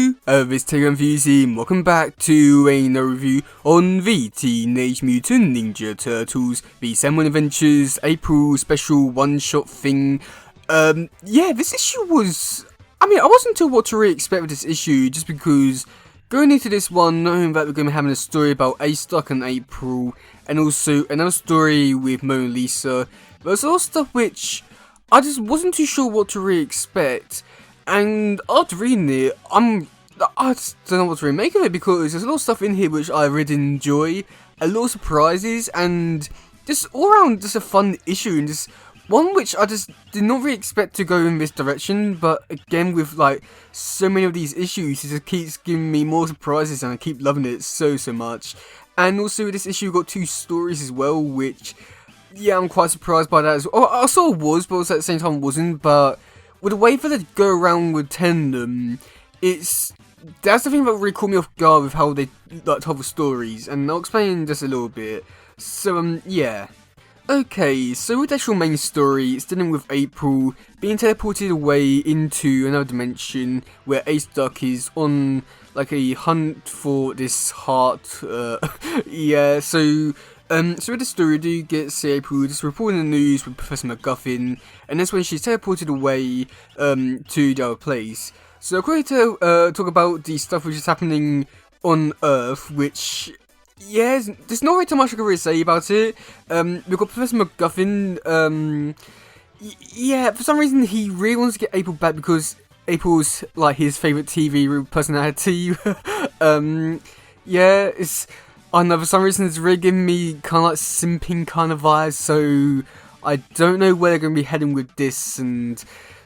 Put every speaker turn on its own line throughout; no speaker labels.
This is teddygaming. Welcome back to another review on the Teenage Mutant Ninja Turtles, the Sandman Adventures April special one-shot thing. Yeah, this issue was... I wasn't sure what to really expect with this issue, just because going into this one, knowing that we're going to be having a story about A-Stock and April, and also another story with Mo and Lisa, there's a lot of stuff which I just wasn't too sure what to really expect. And after reading it, I just don't know what to really make of it, because there's a lot of stuff in here which I really enjoy, a lot of surprises, and just all around just a fun issue, and just one which I just did not really expect to go in this direction. But again, with like so many of these issues, it just keeps giving me more surprises, and I keep loving it so much. And also this issue got two stories as well, which, yeah, I'm quite surprised by that as well. I sort of was, but also at the same time wasn't. But with the way that they go around with Tandem, that's the thing that really caught me off guard with how they like tell the stories, and I'll explain just a little bit. So yeah. Okay, so with the actual main story, it's dealing with April being teleported away into another dimension where A-Stock is on like a hunt for this heart. Yeah, so with the story, we do get April just reporting the news with Professor MacGuffin, and that's when she's teleported away to the other place. So I'm going to talk about the stuff which is happening on Earth, which, yeah, there's not really too much I can really say about it. We've got Professor MacGuffin. Yeah, for some reason he really wants to get April back because April's like his favourite TV personality. Yeah, I don't know, for some reason it's really giving me kind of like simping kind of vibes, so I don't know where they're going to be heading with this,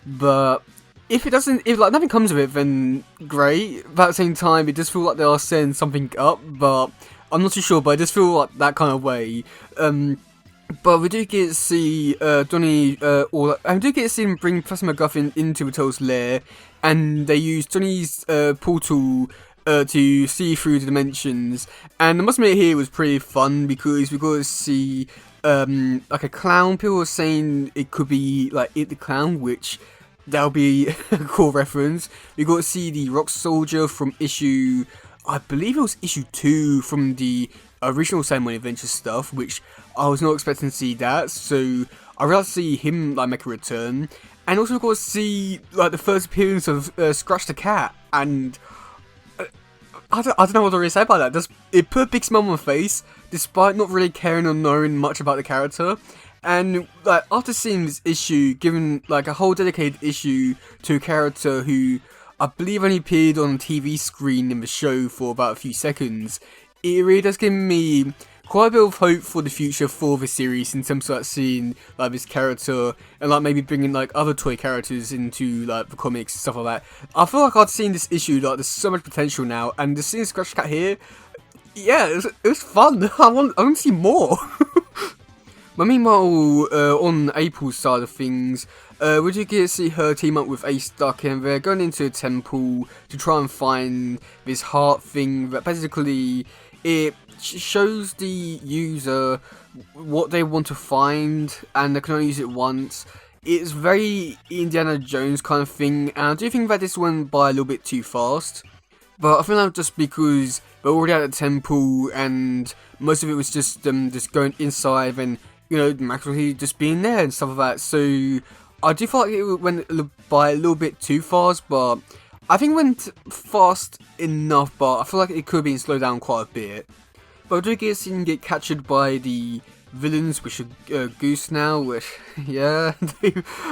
but if like nothing comes of it, then great. But at the same time, it does feel like they are setting something up, but I'm not too sure, but I just feel like that kind of way. But we do get to see Donnie, we do get to see him bring Professor MacGuffin into the Turtles' lair, and they use Donnie's portal to see through the dimensions. And I must admit, here was pretty fun because we got to see like a clown. People were saying it could be like It the Clown, which that'll be a cool reference. We got to see the Rock Soldier from issue, I believe it was issue 2 from the original Sandman Adventure stuff, which I was not expecting to see that, so I really like to see him like make a return. And also we got to see like the first appearance of Scratch the Cat, and I don't know what to really say about that. It put a big smile on my face, despite not really caring or knowing much about the character. And like after seeing this issue, given like a whole dedicated issue to a character who I believe only appeared on the TV screen in the show for about a few seconds, it really does give me quite a bit of hope for the future for the series, in terms of like seeing like this character and like maybe bringing like other toy characters into like the comics and stuff like that. I feel like I've seen this issue, like there's so much potential now, and just seeing Scratch Cat here, yeah, it was fun. I want to see more. But meanwhile, on April's side of things, we do get to see her team up with A-Stock, and they're going into a temple to try and find this heart thing that basically it shows the user what they want to find, and they can only use it once. It's very Indiana Jones kind of thing, and I do think that this went by a little bit too fast. But I think that was just because we're already at the temple, and most of it was just going inside and, you know, actually just being there and stuff like that. So I do feel like it went by a little bit too fast, but I think it went fast enough, but I feel like it could have been slowed down quite a bit. But I do get to see him get captured by the villains, which are Goose now, which, yeah,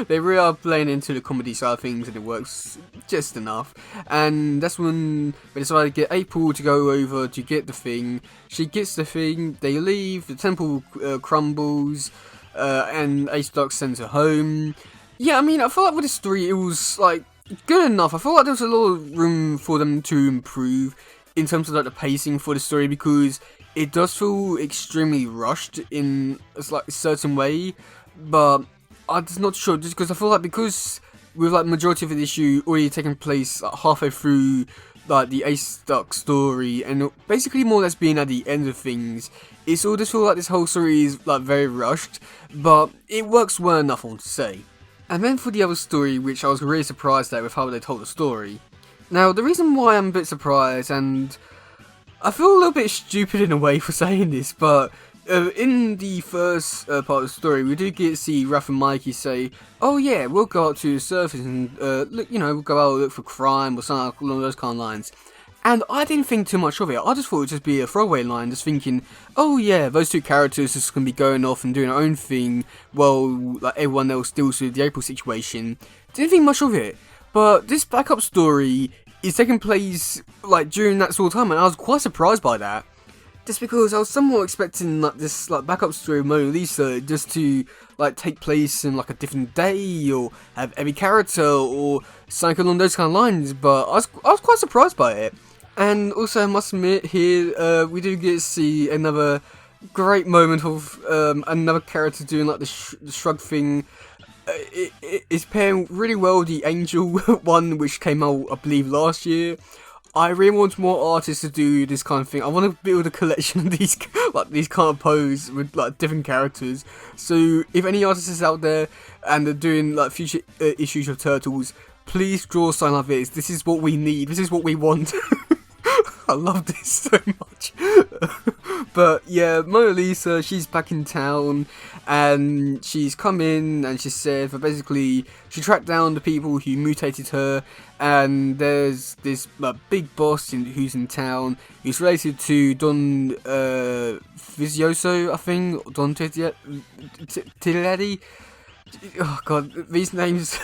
they really are playing into the comedy side of things, and it works just enough. And that's when they decide to get April to go over to get the thing. She gets the thing, they leave, the temple crumbles, and A-Stock sends her home. Yeah, I mean, I feel like with this story, it was like good enough. I feel like there was a lot of room for them to improve in terms of like the pacing for the story, because it does feel extremely rushed in like a certain way. But I'm just not sure, just because I feel like because with like majority of the issue already taking place like, halfway through like the A-Stock story, and basically more or less being at the end of things, it's all just feel like this whole story is like very rushed, but it works well enough, I want to say. And then for the other story, which I was really surprised at with how they told the story, Now, the reason why I'm a bit surprised, and I feel a little bit stupid in a way for saying this, but in the first part of the story, we do get to see Raph and Mikey say, "Oh yeah, we'll go out to the surface and look, we'll go out and look for crime or something along those kind of lines." And I didn't think too much of it. I just thought it would just be a throwaway line, just thinking, "Oh yeah, those two characters just gonna be going off and doing their own thing, while like everyone else deals with the April situation." Didn't think much of it. But this backup story is taking place like during that sort of time, and I was quite surprised by that. Just because I was somewhat expecting like this like backup story of Mona Lisa just to like take place in like a different day or have every character or something along those kind of lines, but I was quite surprised by it. And also I must admit here we do get to see another great moment of another character doing like the shrug thing. It's pairing really well the Angel one, which came out I believe last year. I really want more artists to do this kind of thing. I want to build a collection of these these kind of poses with like different characters. So if any artists is out there and they're doing like future issues of Turtles, please draw something like this. This is what we need. This is what we want. I love this so much. But yeah, Mona Lisa, she's back in town, and she's come in and she said that basically she tracked down the people who mutated her, and there's this big boss who's in town. He's related to Don Vizioso, I think, Don Tiletti. Oh god, these names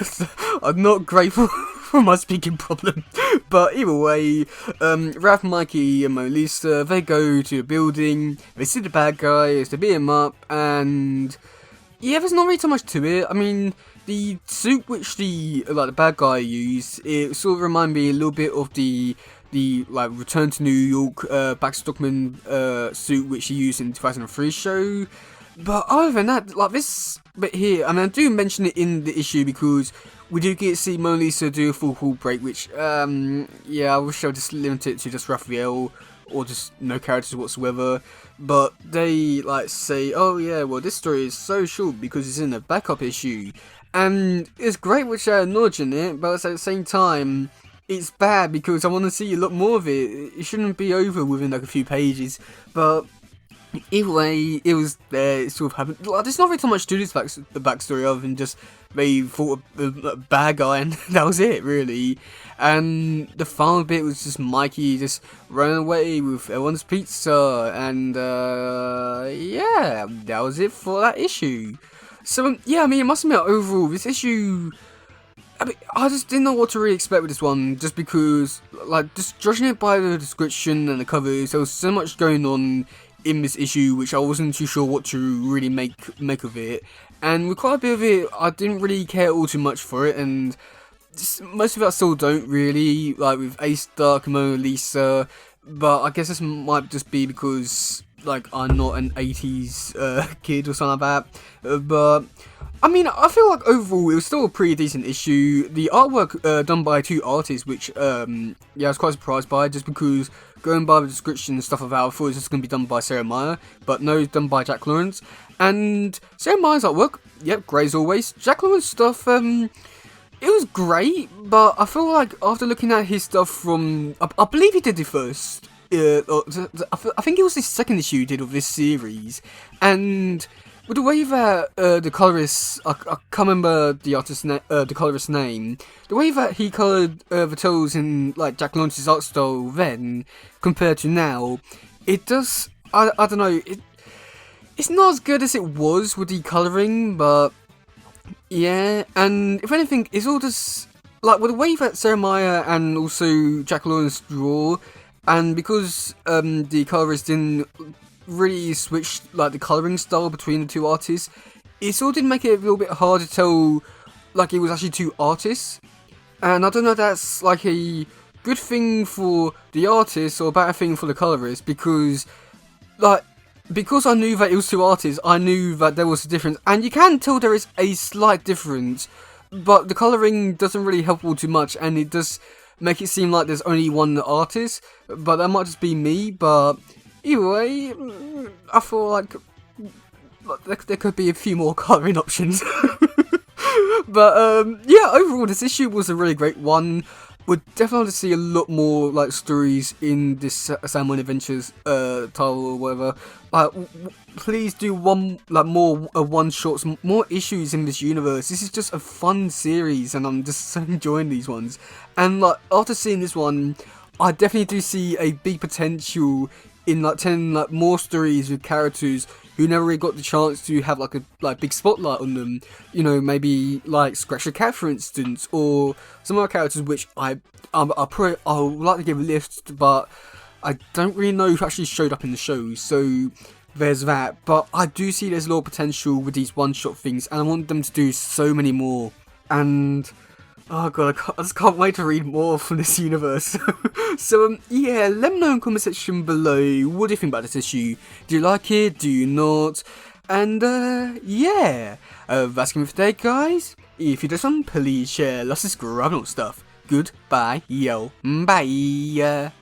are not grateful for my speaking problem. But either way, Raph, Mikey and Mona Lisa, they go to a building, they see the bad guys, they beat him up, and yeah, there's not really too much to it. I mean, the suit which the bad guy used, it sort of reminded me a little bit of the like Return to New York Baxter Stockman suit which he used in the 2003 show. But other than that, like this bit here, I mean, I do mention it in the issue because we do get to see Mona Lisa do a full call break, which, yeah, I wish I would just limit it to just Raphael or just no characters whatsoever. But they, like, say, "Oh, yeah, well, this story is so short because it's in a backup issue." And it's great which they're acknowledging it, but at the same time, it's bad because I want to see a lot more of it. It shouldn't be over within, like, a few pages. But either way, it was there, it sort of happened. Like, there's not really so much to this the backstory other than just they thought a bad guy and that was it, really. And the final bit was just Mikey just running away with everyone's pizza, and yeah, that was it for that issue. So yeah, I mean, it must admit, overall, this issue, I mean, I just didn't know what to really expect with this one, just because, like, just judging it by the description and the covers, there was so much going on in this issue which I wasn't too sure what to really make of it, and with quite a bit of it I didn't really care all too much for it, and just, most of it I still don't really, like with Ace Dark and Mona Lisa, but I guess this might just be because like I'm not an 80s kid or something like that, but I mean, I feel like overall it was still a pretty decent issue. The artwork done by two artists, which yeah, I was quite surprised by, just because going by the description and stuff about it, I thought it was just going to be done by Sarah Meyer, but no, it's done by Jack Lawrence. And Sarah Meyer's artwork, yep, great as always. Jack Lawrence's stuff, it was great, but I feel like after looking at his stuff from, I believe he did the first, I think it was the second issue he did of this series, and with the way that the colorist, I can't remember the artist's the colorist's name, the way that he coloured the toes in like Jack Lawrence's art style then compared to now, it does, I don't know, it's not as good as it was with the colouring, but yeah, and if anything, it's all just like with the way that Sarah Meyer and also Jack Lawrence draw, and because the colorist didn't really switched like the colouring style between the two artists, it sort of did make it a little bit hard to tell like it was actually two artists, and I don't know if that's like a good thing for the artist or a bad thing for the colorist, because I knew that it was two artists, I knew that there was a difference, and you can tell there is a slight difference, but the colouring doesn't really help all too much, and it does make it seem like there's only one artist, but that might just be me, but either way, I feel like there could be a few more colouring options. But yeah, overall this issue was a really great one. We'd definitely want to see a lot more like stories in this Salmon Adventures title or whatever. Please do more one shots, more issues in this universe. This is just a fun series, and I'm just so enjoying these ones. And like after seeing this one, I definitely do see a big potential in like telling like more stories with characters who never really got the chance to have like a big spotlight on them. You know, maybe like Scratch the Cat, for instance, or some other characters which I would like to give a list, but I don't really know who actually showed up in the show. So there's that. But I do see there's a lot of potential with these one-shot things, and I want them to do so many more. And oh god, I just can't wait to read more from this universe. So yeah, let me know in the comment section below, what do you think about this issue? Do you like it? Do you not? And yeah, that's it for today, guys. If you did some, please share, let's subscribe and all stuff. Goodbye, yo, bye.